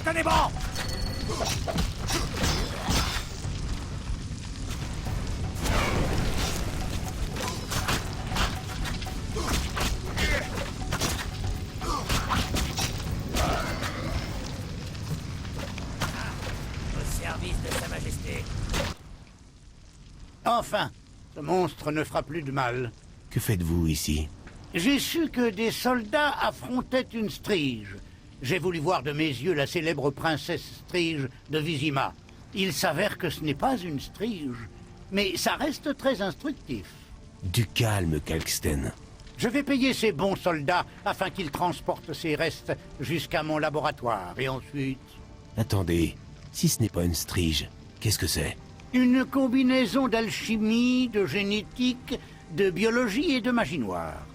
tenez bon! Au service de Sa Majesté. Enfin, ce monstre ne fera plus de mal. Que faites-vous ici? J'ai su que des soldats affrontaient une Strige. J'ai voulu voir de mes yeux la célèbre princesse Strige de Vizima. Il s'avère que ce n'est pas une Strige, mais ça reste très instructif. Du calme, Kalksten. Je vais payer ces bons soldats afin qu'ils transportent ces restes jusqu'à mon laboratoire, et ensuite... Attendez, si ce n'est pas une strige, qu'est-ce que c'est? Une combinaison d'alchimie, de génétique, de biologie et de magie noire.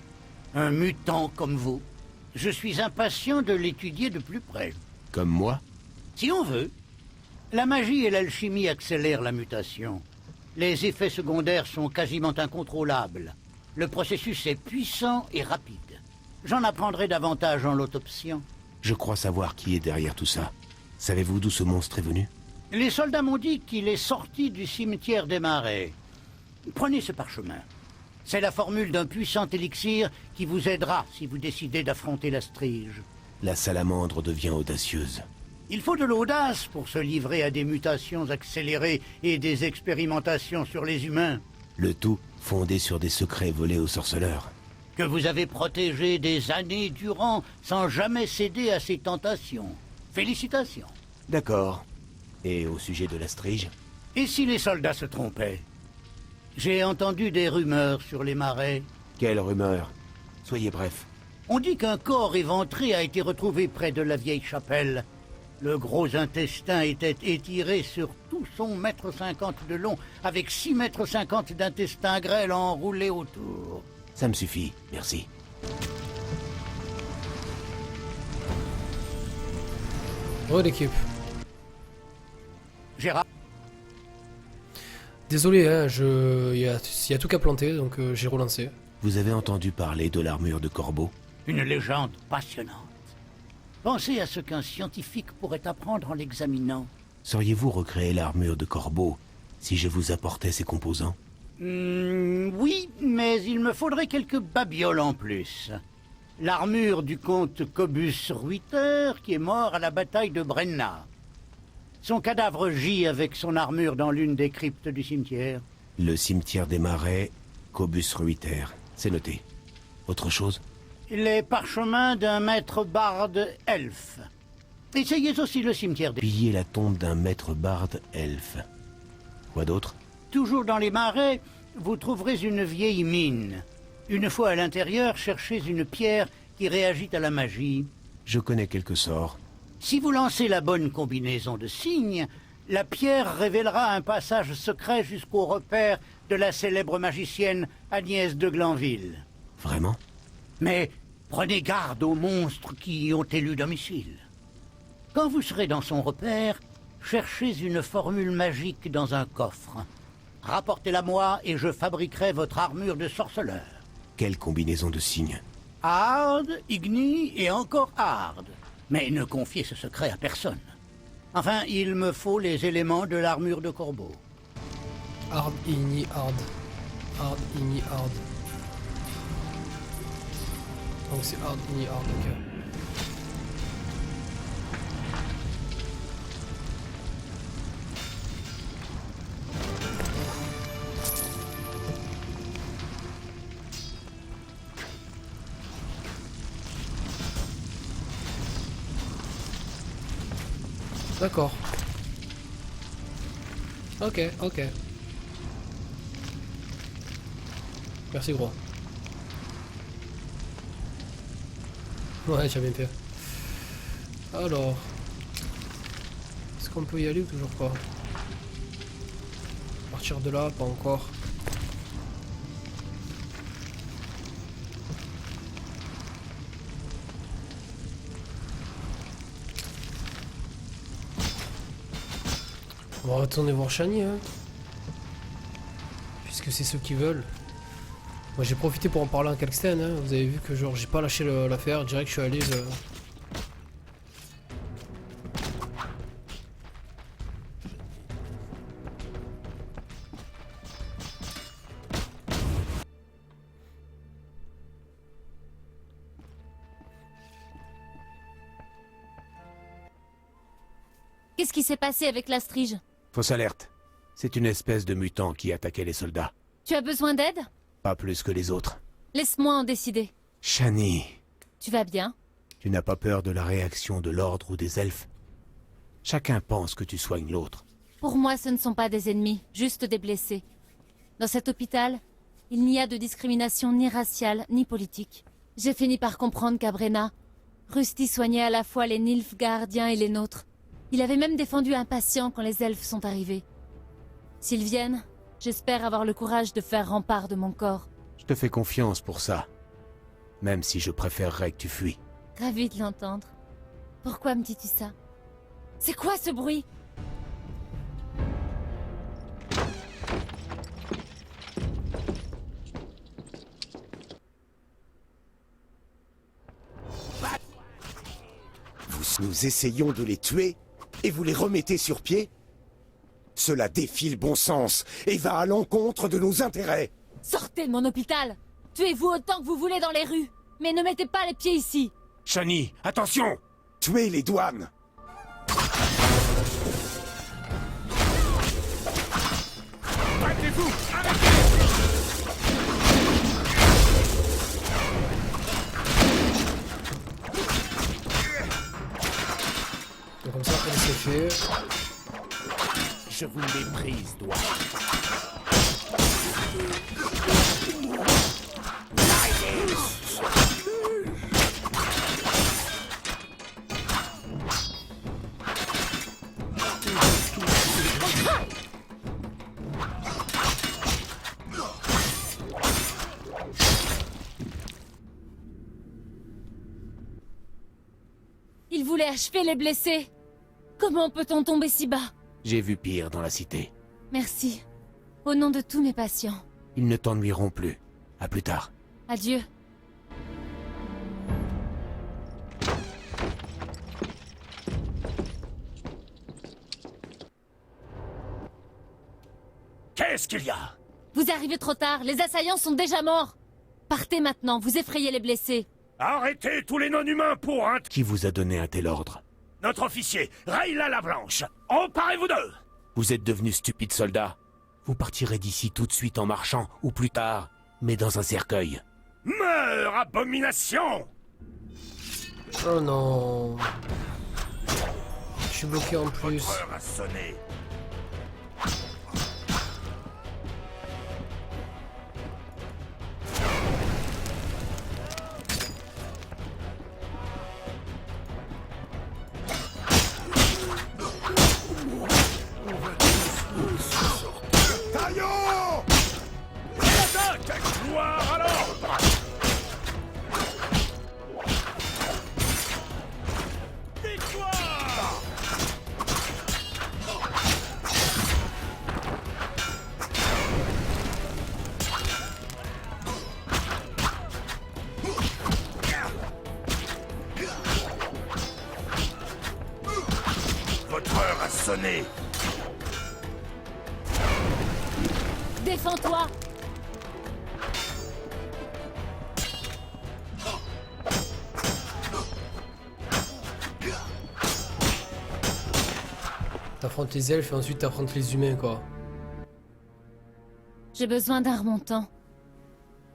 Un mutant comme vous. Je suis impatient de l'étudier de plus près. Comme moi? Si on veut. La magie et l'alchimie accélèrent la mutation. Les effets secondaires sont quasiment incontrôlables. Le processus est puissant et rapide. J'en apprendrai davantage en l'autopsiant. Je crois savoir qui est derrière tout ça. Savez-vous d'où ce monstre est venu? Les soldats m'ont dit qu'il est sorti du cimetière des Marais. Prenez ce parchemin. C'est la formule d'un puissant élixir qui vous aidera si vous décidez d'affronter la Strige. La salamandre devient audacieuse. Il faut de l'audace pour se livrer à des mutations accélérées et des expérimentations sur les humains. Le tout fondé sur des secrets volés aux sorceleurs. Que vous avez protégé des années durant sans jamais céder à ces tentations. Félicitations. D'accord. Et au sujet de la strige? Et si les soldats se trompaient? J'ai entendu des rumeurs sur les marais. Quelle rumeur? Soyez bref. On dit qu'un corps éventré a été retrouvé près de la vieille chapelle. Le gros intestin était étiré sur tout son 1,50 m de long, avec 6,50 m d'intestin grêle enroulé autour. Ça me suffit, merci. Oh l'équipe. Gérard, Désolé, hein, il y a tout qu'à planter, donc j'ai relancé. Vous avez entendu parler de l'armure de Corbeau? une légende passionnante. Pensez à ce qu'un scientifique pourrait apprendre en l'examinant. Sauriez-vous recréer l'armure de Corbeau si je vous apportais ses composants? Oui, mais il me faudrait quelques babioles en plus. L'armure du comte Cobus Ruiter, qui est mort à la bataille de Brenna. Son cadavre gît avec son armure dans l'une des cryptes du cimetière. Le cimetière des Marais, Cobus Ruiter. C'est noté. Autre chose? Les parchemins d'un maître barde elfe. Essayez aussi le cimetière des... Piller la tombe d'un maître barde elfe. Quoi d'autre? Toujours dans les marais, vous trouverez une vieille mine. Une fois à l'intérieur, cherchez une pierre qui réagit à la magie. Je connais quelques sorts. Si vous lancez la bonne combinaison de signes, la pierre révélera un passage secret jusqu'au repère de la célèbre magicienne Agnès de Glanville. Vraiment? Mais prenez garde aux monstres qui y ont élu domicile. Quand vous serez dans son repère, cherchez une formule magique dans un coffre. Rapportez-la moi et je fabriquerai votre armure de sorceleur. Quelle combinaison de signes? Hard, Igni et encore Hard. Mais ne confiez ce secret à personne. Enfin, il me faut les éléments de l'armure de Corbeau. Hard, igni, hard. Hard, igni, hard. Donc c'est hard, igni, hard, ok. D'accord. Ok, ok. Merci gros. Ouais, j'ai bien fait. Alors. Est-ce qu'on peut y aller ou toujours pas? À partir de là, pas encore. On va retourner voir Shani, hein. Puisque c'est ceux qui veulent. Moi j'ai profité pour en parler à Kalksten, hein. Vous avez vu que genre j'ai pas lâché l'affaire, direct je suis allé Qu'est-ce qui s'est passé avec la Strige? Fausse alerte. C'est une espèce de mutant qui attaquait les soldats. Tu as besoin d'aide? Pas plus que les autres. Laisse-moi en décider. Shani, Tu vas bien? tu n'as pas peur de la réaction de l'ordre ou des elfes? Chacun pense que tu soignes l'autre. Pour moi, ce ne sont pas des ennemis, juste des blessés. Dans cet hôpital, il n'y a de discrimination ni raciale, ni politique. J'ai fini par comprendre qu'à Brenna, Rusty soignait à la fois les Nilfgaardiens et les nôtres. Il avait même défendu un patient quand les elfes sont arrivés. S'ils viennent, j'espère avoir le courage de faire rempart de mon corps. Je te fais confiance pour ça. Même si je préférerais que tu fuis. Ravi de l'entendre. Pourquoi me dis-tu ça? C'est quoi ce bruit? Nous essayons de les tuer et vous les remettez sur pied? Cela défie le bon sens et va à l'encontre de nos intérêts. Sortez de mon hôpital! Tuez-vous autant que vous voulez dans les rues, mais ne mettez pas les pieds ici! Shani, attention! Tuez les douanes. Battez-vous! Donc comme ça, elle c'est fait. Je vous méprise, doigt. Il voulait achever les blessés! Comment peut-on tomber si bas? J'ai vu pire dans la cité. Merci. Au nom de tous mes patients. Ils ne t'ennuieront plus. À plus tard. Adieu. Qu'est-ce qu'il y a? Vous arrivez trop tard, les assaillants sont déjà morts! Partez maintenant, vous effrayez les blessés. Arrêtez tous les non-humains pour un... Qui vous a donné un tel ordre? Notre officier, Rayla la Blanche. Emparez-vous d'eux! Vous êtes devenus stupides soldats. Vous partirez d'ici tout de suite en marchant, ou plus tard, mais dans un cercueil. Meurs, abomination! Oh non. Je suis bloqué en plus. L'heure a sonné. Taillons! Attaque! Gloire à l'ordre! Victoire! Votre heure a sonné. Défends-toi! T'affrontes les elfes et ensuite t'affrontes les humains, quoi. J'ai besoin d'un remontant.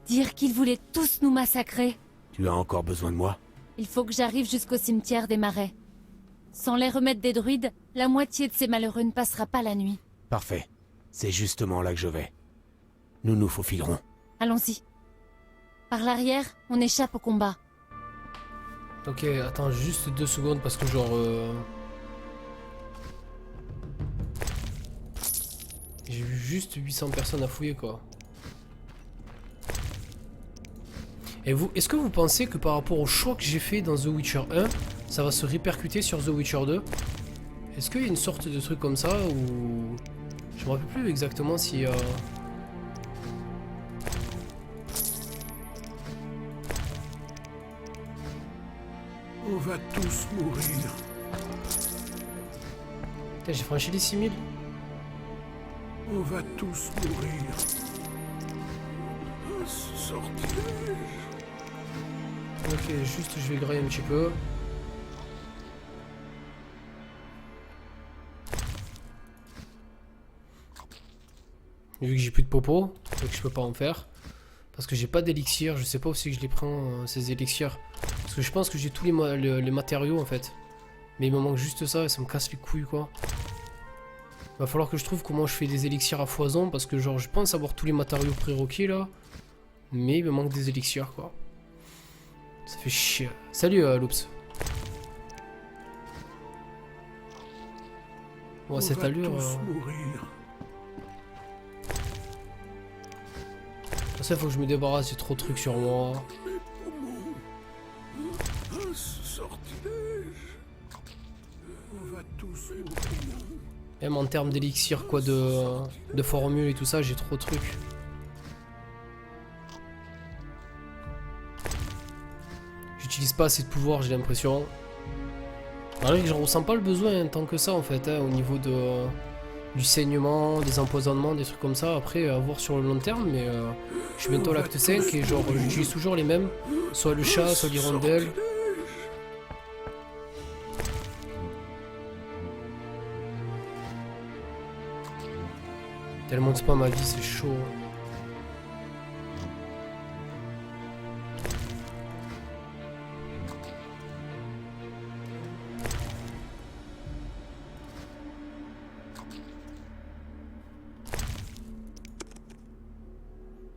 Dire qu'ils voulaient tous nous massacrer. Tu as encore besoin de moi? Il faut que j'arrive jusqu'au cimetière des marais. Sans les remèdes des druides, la moitié de ces malheureux ne passera pas la nuit. Parfait. C'est justement là que je vais. Nous nous faufilerons. Allons-y. Par l'arrière, on échappe au combat. Ok, attends juste 2 secondes parce que genre... J'ai vu juste 800 personnes à fouiller, quoi. Et vous, est-ce que vous pensez que par rapport au choix que j'ai fait dans The Witcher 1, ça va se répercuter sur The Witcher 2? Est-ce qu'il y a une sorte de truc comme ça ou... Je me rappelle plus exactement si... On va tous mourir. Putain, j'ai franchi les 6000. On va tous mourir. Un sortilège. Ok, juste je vais grailler un petit peu. Vu que j'ai plus de popo, donc je peux pas en faire. Parce que j'ai pas d'élixir, je sais pas aussi que je les prends ces élixirs. Parce que je pense que j'ai tous les matériaux en fait. Mais il me manque juste ça et ça me casse les couilles quoi. Va falloir que je trouve comment je fais des élixirs à foison parce que genre je pense avoir tous les matériaux prérequis là. Mais il me manque des élixirs quoi. Ça fait chier. Salut Loops. Bon, cette allure... Ça, faut que je me débarrasse, j'ai trop de trucs sur moi. Même en termes d'élixir, quoi, de formule et tout ça, j'ai trop de trucs. J'utilise pas assez de pouvoir, j'ai l'impression. Malgré que j'en ressens pas le besoin tant que ça en fait, hein, au niveau du saignement, des empoisonnements, des trucs comme ça. Après, à voir sur le long terme, mais je suis bientôt à l'acte 5 et genre j'utilise toujours les mêmes. Soit le chat, soit l'hirondelle. Tellement c'est pas ma vie, c'est chaud.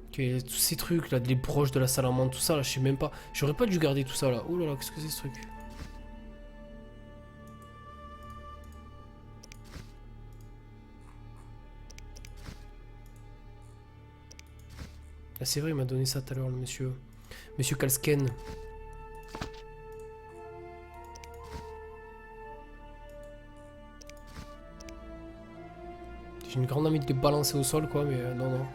Ok, tous ces trucs là, les broches de la salamandre, tout ça là, je sais même pas. J'aurais pas dû garder tout ça là. Oh là là, qu'est-ce que c'est ce truc? Ah, c'est vrai, il m'a donné ça tout à l'heure, le monsieur. Monsieur Kalsken. J'ai une grande envie de les balancer au sol, quoi, mais non, non.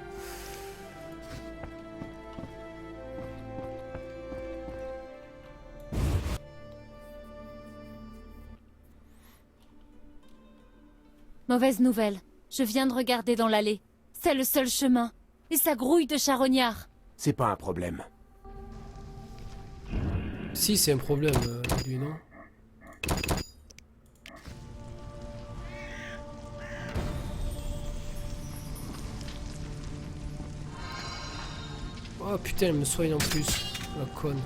Mauvaise nouvelle. Je viens de regarder dans l'allée. C'est le seul chemin. Et ça grouille de charognards. C'est pas un problème. Si, c'est un problème, lui, non? Oh putain, elle me soigne en plus. La conne.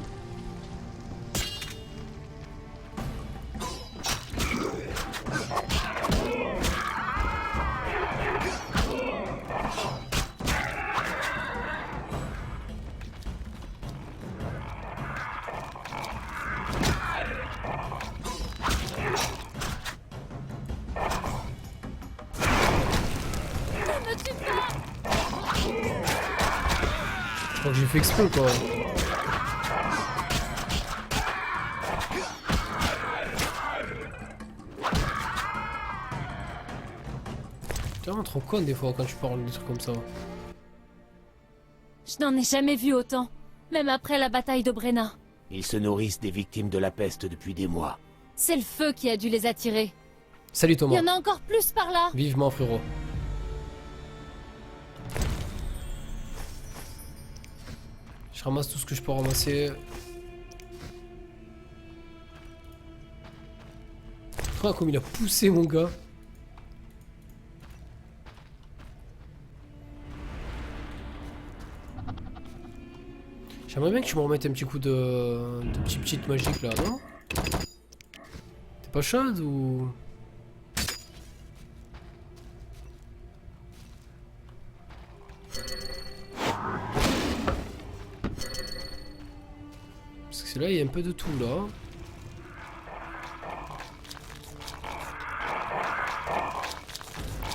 Je crois que j'ai fait exprès quoi. T'es vraiment trop conne des fois quand tu parles des trucs comme ça. Je n'en ai jamais vu autant. Même après la bataille de Brenna. Ils se nourrissent des victimes de la peste depuis des mois. C'est le feu qui a dû les attirer. Salut Il Thomas. y en a encore plus par là. Vivement frérot. Je ramasse tout ce que je peux ramasser. Oh comme il a poussé mon gars. J'aimerais bien que tu me remettes un petit coup de petite magique là, non? T'es pas chaude ou... Parce que c'est là, il y a un peu de tout là.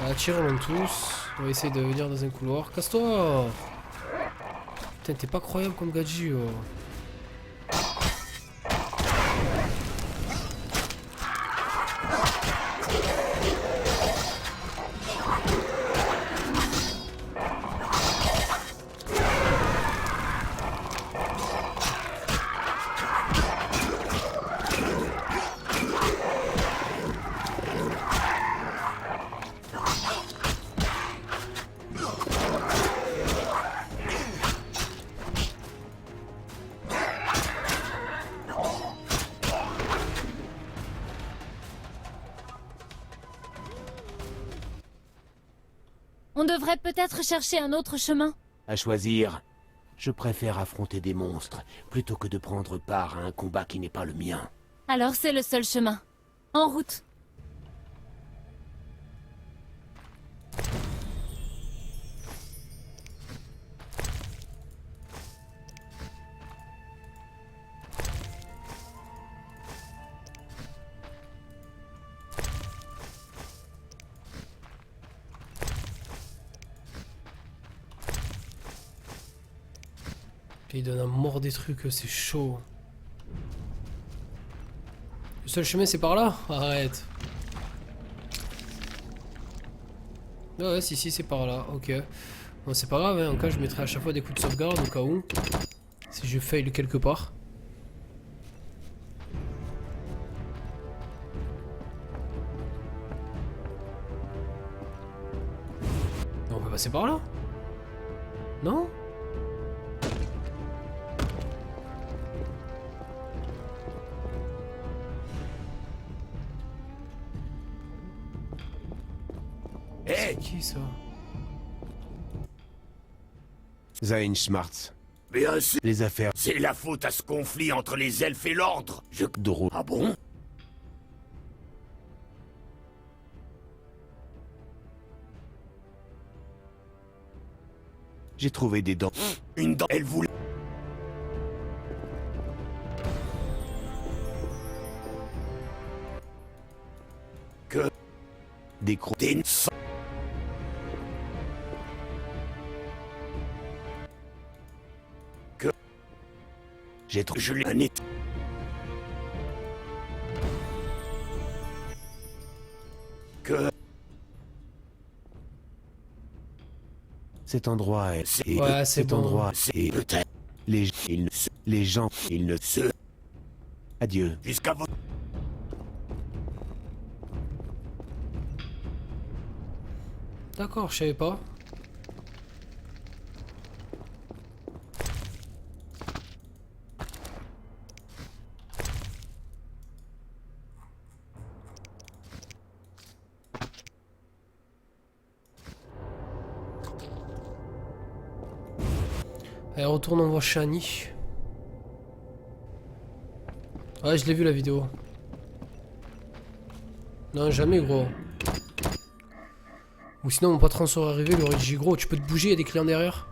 Attirons tous. On va essayer de venir dans un couloir. Casse-toi! Putain, t'es pas croyable comme Gadji. On devrait peut-être chercher un autre chemin. À choisir, je préfère affronter des monstres plutôt que de prendre part à un combat qui n'est pas le mien. Alors c'est le seul chemin. En route. Il donne un mort des trucs, c'est chaud. Le seul chemin c'est par là? Arrête. Ah ouais, si c'est par là, ok. Bon c'est pas grave, hein. En cas je mettrai à chaque fois des coups de sauvegarde au cas où. Si je fail quelque part. On peut passer par là? Non? Hé, Qui ça? Zain Schmartz, bien sûr, les affaires c'est la faute à ce conflit entre les elfes et l'ordre. d'Oro. Ah bon? J'ai trouvé des dents. Une dent, elle voulait... Des crocs. Des... J'ai trouvé. Je l'ai... Un état... Que... Cet endroit est. C'est- et Ouais, c'est cet bon. endroit C'est est. peut-être... Les gens, ils ne. Ce... Adieu. Jusqu'à votre... D'accord, je savais pas. Allez, retourne, on voit Shani. Ouais, je l'ai vu la vidéo. Non, jamais, gros. Ou sinon, mon patron serait arrivé, il aurait dit gros, tu peux te bouger, il y a des clients derrière.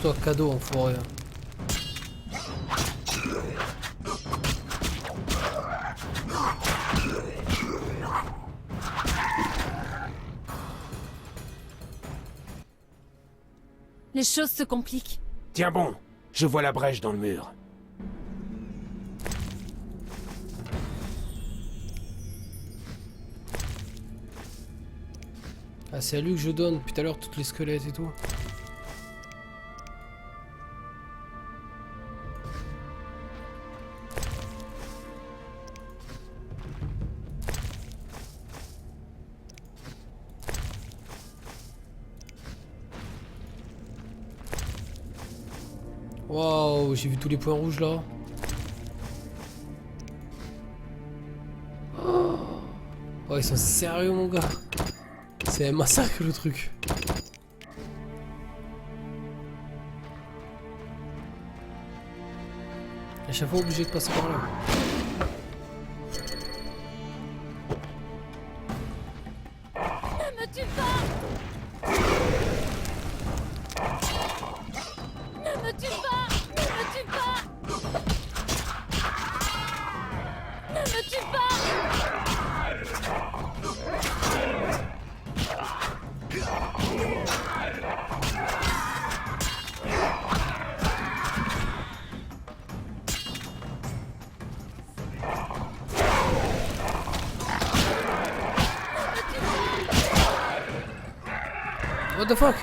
Toi, cadeau, enfoiré. Les choses se compliquent. Tiens bon, je vois la brèche dans le mur. Ah, c'est à lui que je donne depuis tout à l'heure toutes les squelettes et tout. Waouh, j'ai vu tous les points rouges là. Oh, ils sont sérieux, mon gars. C'est un massacre le truc. À chaque fois obligé de passer par là. Ne me tue pas! Ne me tue pas! Ne me tue pas! Ne me tue pas! What the fuck?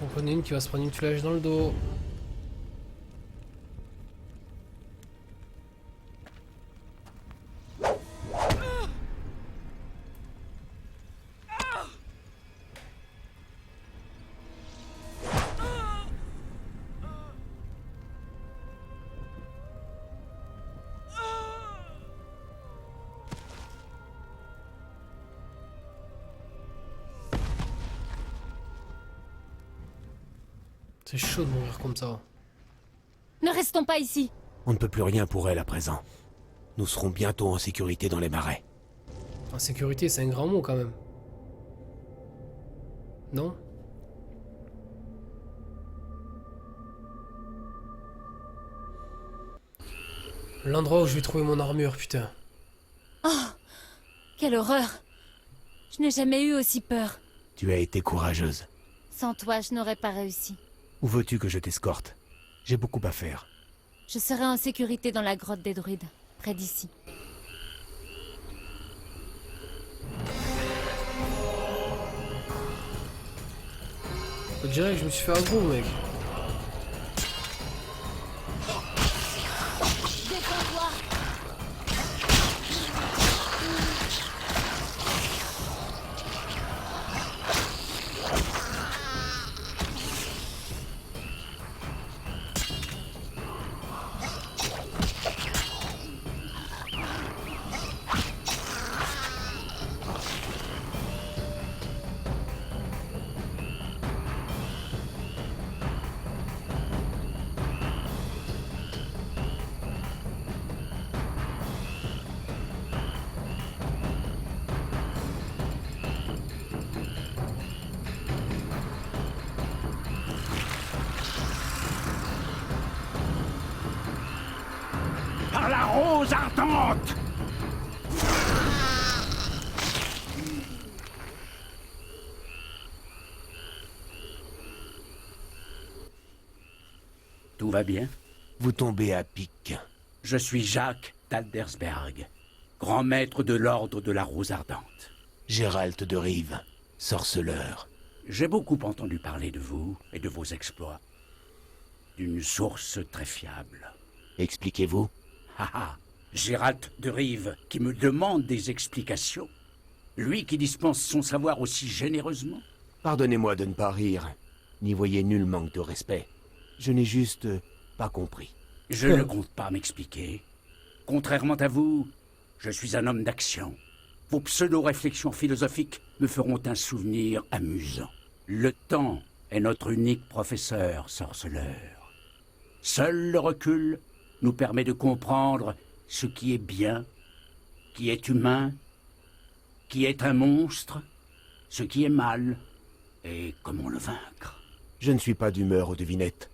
On connaît une qui va se prendre une flèche dans le dos. C'est chaud de mourir comme ça. Ne restons pas ici. On ne peut plus rien pour elle à présent. Nous serons bientôt en sécurité dans les marais. En sécurité, c'est un grand mot quand même. Non? L'endroit où je vais trouver mon armure, putain. Quelle horreur! Je n'ai jamais eu aussi peur. Tu as été courageuse. Sans toi, je n'aurais pas réussi. Où veux-tu que je t'escorte? J'ai beaucoup à faire. Je serai en sécurité dans la grotte des druides, près d'ici. On dirait que je me suis fait aggro, mec. Défends-toi! Par la rose ardente! Tout va bien? Vous tombez à pic. Je suis Jacques d'Aldersberg, grand maître de l'ordre de la rose ardente. Gérald de Rive, sorceleur. J'ai beaucoup entendu parler de vous et de vos exploits. D'une source très fiable. Expliquez-vous. Ah, Gérald de Rive qui me demande des explications. Lui qui dispense son savoir aussi généreusement. Pardonnez-moi de ne pas rire. N'y voyez nul manque de respect. Je n'ai juste pas compris. Je ne compte pas m'expliquer. Contrairement à vous, je suis un homme d'action. Vos pseudo-réflexions philosophiques me feront un souvenir amusant. Le temps est notre unique professeur, sorceleur. Seul le recul nous permet de comprendre ce qui est bien, qui est humain, qui est un monstre, ce qui est mal, et comment le vaincre. Je ne suis pas d'humeur aux devinettes.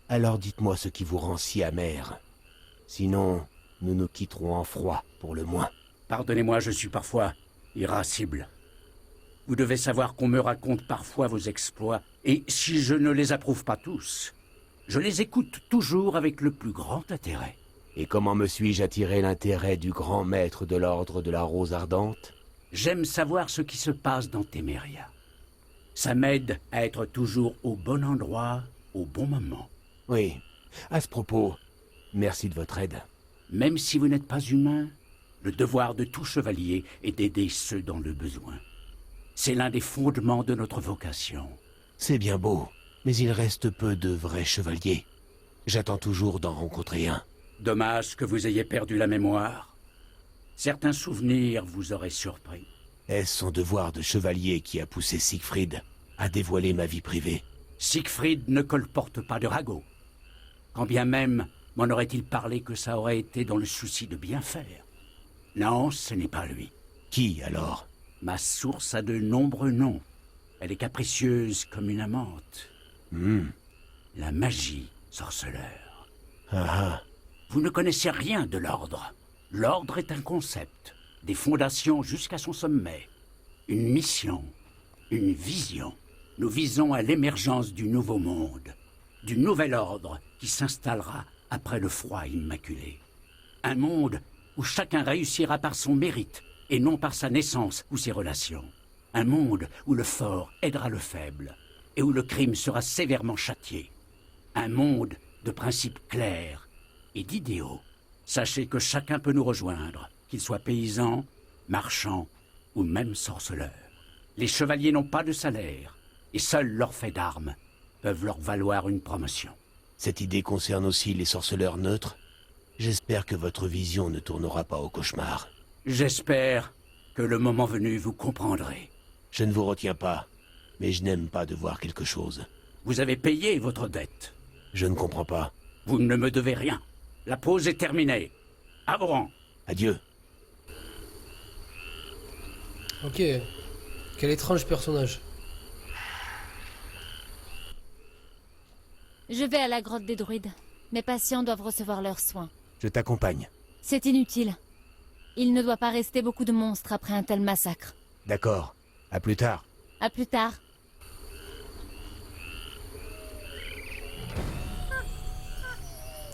Alors dites-moi ce qui vous rend si amer. Sinon, nous nous quitterons en froid, pour le moins. Pardonnez-moi, je suis parfois irascible. Vous devez savoir qu'on me raconte parfois vos exploits, et si je ne les approuve pas tous, je les écoute toujours avec le plus grand intérêt. Et comment me suis-je attiré l'intérêt du grand maître de l'ordre de la Rose Ardente? J'aime savoir ce qui se passe dans Téméria. Ça m'aide à être toujours au bon endroit, au bon moment. Oui, à ce propos, merci de votre aide. Même si vous n'êtes pas humain, le devoir de tout chevalier est d'aider ceux dans le besoin. C'est l'un des fondements de notre vocation. C'est bien beau, mais il reste peu de vrais chevaliers. J'attends toujours d'en rencontrer un. Dommage que vous ayez perdu la mémoire. Certains souvenirs vous auraient surpris. Est-ce son devoir de chevalier qui a poussé Siegfried à dévoiler ma vie privée? Siegfried ne colporte pas de ragot. Quand bien même m'en aurait-il parlé que ça aurait été dans le souci de bien faire. Non, ce n'est pas lui. Qui, alors? Ma source a de nombreux noms. Elle est capricieuse comme une amante. La magie, sorceleur. Ah. Vous ne connaissez rien de l'ordre. L'ordre est un concept, des fondations jusqu'à son sommet. Une mission, une vision. Nous visons à l'émergence du nouveau monde, du nouvel ordre qui s'installera après le froid immaculé. Un monde où chacun réussira par son mérite et non par sa naissance ou ses relations. Un monde où le fort aidera le faible et où le crime sera sévèrement châtié. Un monde de principes clairs et d'idéaux. Sachez que chacun peut nous rejoindre, qu'il soit paysan, marchand ou même sorceleur. Les chevaliers n'ont pas de salaire et seuls leurs faits d'armes peuvent leur valoir une promotion. Cette idée concerne aussi les sorceleurs neutres? J'espère que votre vision ne tournera pas au cauchemar. J'espère que le moment venu vous comprendrez. Je ne vous retiens pas, mais je n'aime pas devoir quelque chose. Vous avez payé votre dette. Je ne comprends pas. Vous ne me devez rien. La pause est terminée. À vos rangs. Adieu. Ok. Quel étrange personnage. Je vais à la grotte des druides. Mes patients doivent recevoir leurs soins. Je t'accompagne. C'est inutile. Il ne doit pas rester beaucoup de monstres après un tel massacre. D'accord. À plus tard. À plus tard.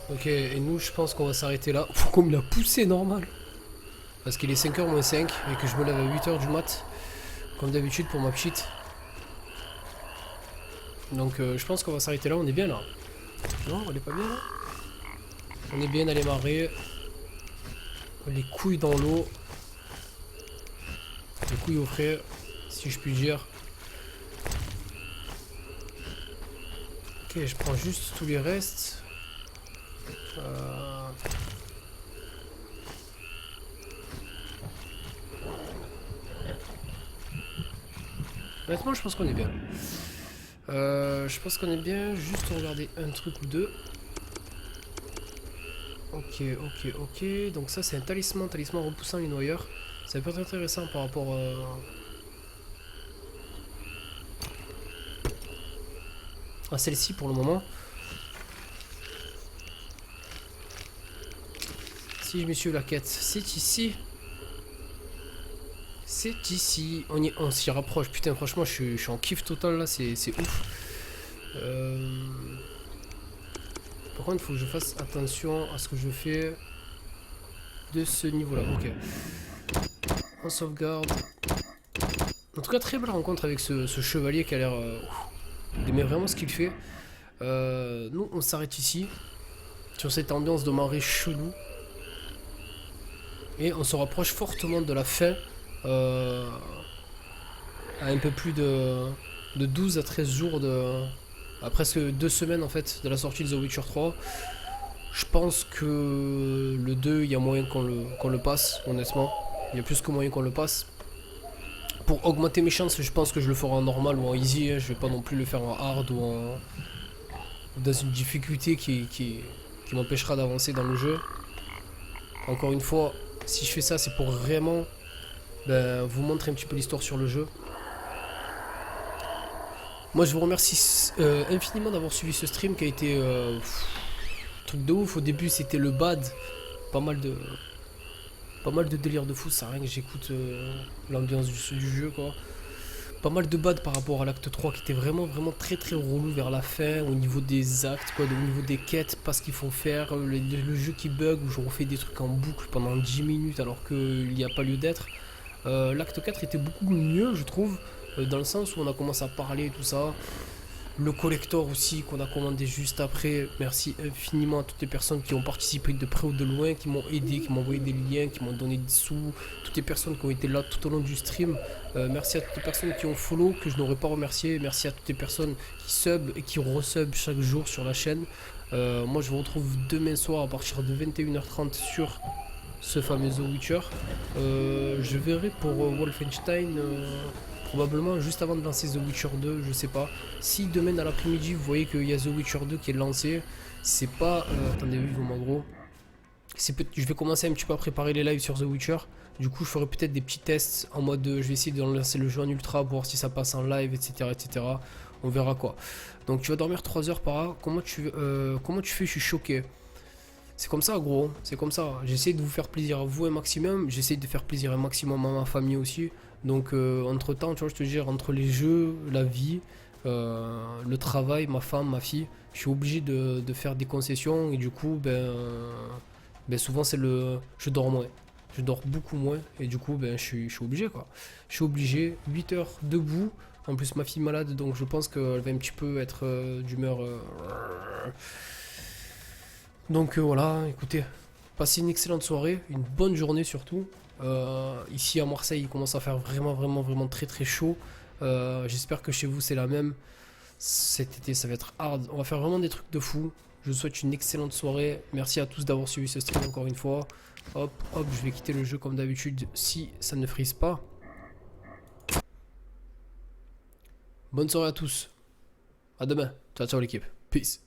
Ok, et nous, je pense qu'on va s'arrêter là. Faut qu'on me l'a poussé normal. Parce qu'il est 5h moins 5 et que je me lève à 8h du mat. Comme d'habitude pour ma petite. Donc je pense qu'on va s'arrêter là. On est bien là. Non, on est pas bien là. On est bien dans les marées. Les couilles dans l'eau. Les couilles au frais, si je puis dire. Ok, je prends juste tous les restes. Honnêtement, je pense qu'on est bien. Je pense qu'on est bien. Juste regarder un truc ou deux. Ok. Donc ça, c'est un talisman repoussant les noyeurs. Ça peut être intéressant par rapport à celle-ci pour le moment. Si monsieur la quête, c'est ici. C'est ici. On s'y rapproche. Putain, franchement, je suis en kiff total là. C'est ouf. Par contre, il faut que je fasse attention à ce que je fais de ce niveau-là. Ok. On sauvegarde. En tout cas, très belle rencontre avec ce chevalier qui a l'air d'aimer vraiment ce qu'il fait. Nous, on s'arrête ici. Sur cette ambiance de marée chelou. Et on se rapproche fortement de la fin. À un peu plus de 12 à 13 jours à presque 2 semaines en fait de la sortie de The Witcher 3. Je pense que le 2, il y a moyen qu'on le passe, honnêtement. Il y a plus que moyen qu'on le passe. Pour augmenter mes chances, je pense que je le ferai en normal ou en easy. Hein. Je vais pas non plus le faire en hard ou dans une difficulté qui m'empêchera d'avancer dans le jeu. Encore une fois, si je fais ça, c'est pour vraiment vous montrer un petit peu l'histoire sur le jeu. Moi, je vous remercie infiniment d'avoir suivi ce stream qui a été truc de ouf. Au début, c'était le bad, pas mal de délire de fou. Ça rien que j'écoute l'ambiance du jeu, quoi. pas mal de bad par rapport à l'acte 3 qui était vraiment très relou vers la fin au niveau des actes, quoi, au niveau des quêtes, pas ce qu'il faut faire, le jeu qui bug où je refais des trucs en boucle pendant 10 minutes alors qu'il n'y a pas lieu d'être. L'acte 4 était beaucoup mieux, je trouve, dans le sens où on a commencé à parler et tout ça. Le collector aussi qu'on a commandé juste après. Merci infiniment à toutes les personnes qui ont participé de près ou de loin, qui m'ont aidé, qui m'ont envoyé des liens, qui m'ont donné des sous. Toutes les personnes qui ont été là tout au long du stream. Merci à toutes les personnes qui ont follow, que je n'aurais pas remercié. Merci à toutes les personnes qui sub et qui resub chaque jour sur la chaîne. Moi je vous retrouve demain soir à partir de 21h30 sur ce fameux The Witcher. Je verrai pour Wolfenstein... probablement juste avant de lancer The Witcher 2, je sais pas. Si demain dans l'après-midi vous voyez qu'il y a The Witcher 2 qui est lancé, c'est pas... attendez, oui, en gros. Je vais commencer un petit peu à préparer les lives sur The Witcher. Du coup, je ferai peut-être des petits tests en mode... je vais essayer de lancer le jeu en ultra pour voir si ça passe en live, etc. etc. On verra quoi. Donc tu vas dormir 3 heures par là. Comment tu fais? Je suis choqué. C'est comme ça, gros. C'est comme ça. J'essaie de vous faire plaisir à vous un maximum. J'essaie de faire plaisir un maximum à ma famille aussi. Donc entre temps, tu vois, je te dis, entre les jeux, la vie, le travail, ma femme, ma fille, je suis obligé de faire des concessions et du coup, ben souvent c'est je dors moins. Je dors beaucoup moins et du coup, ben je suis obligé quoi. Je suis obligé, 8 heures debout. En plus, ma fille est malade, donc je pense qu'elle va un petit peu être d'humeur. Donc voilà, écoutez, passez une excellente soirée, une bonne journée surtout. Ici à Marseille il commence à faire vraiment très chaud. J'espère que chez vous c'est la même. Cet été ça va être hard. On va faire vraiment des trucs de fou. Je vous souhaite une excellente soirée. Merci à tous d'avoir suivi ce stream encore une fois. Hop, je vais quitter le jeu comme d'habitude si ça ne frise pas. Bonne soirée à tous. À demain. Ciao l'équipe. Peace.